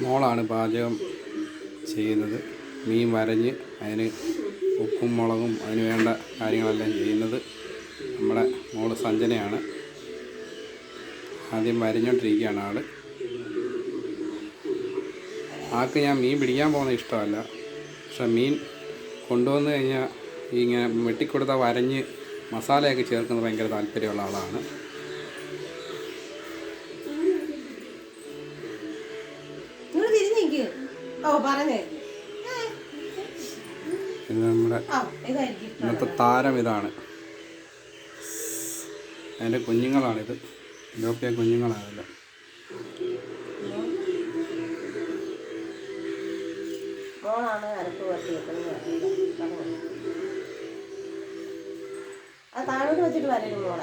മോളാണ് പാചകം ചെയ്യുന്നത്. മീൻ വരഞ്ഞ് അതിന് ഉപ്പും മുളകും അതിന് വേണ്ട കാര്യങ്ങളെല്ലാം ചെയ്യുന്നത് നമ്മുടെ മോള് സഞ്ജനയാണ്. ആദ്യം വരഞ്ഞോണ്ടിരിക്കുകയാണ് ആൾ. ആൾക്ക് ഞാൻ മീൻ പിടിക്കാൻ പോകുന്നത് ഇഷ്ടമല്ല. പക്ഷെ മീൻ കൊണ്ടുവന്ന് കഴിഞ്ഞാൽ ഇങ്ങനെ വെട്ടിക്കൊടുത്താൽ വരഞ്ഞ് മസാലയൊക്കെ ചേർക്കുന്നത് ഭയങ്കര താല്പര്യമുള്ള ആളാണ്. ഇത് നമ്മുടെ ഇന്നത്തെ താരം ഇതാണ്. അതിൻ്റെ കുഞ്ഞുങ്ങളാണിത്. ഇതൊക്കെ കുഞ്ഞുങ്ങളാണല്ലോ. അത് താഴോട്ട് വെച്ചിട്ട് വരരുത് മോളെ.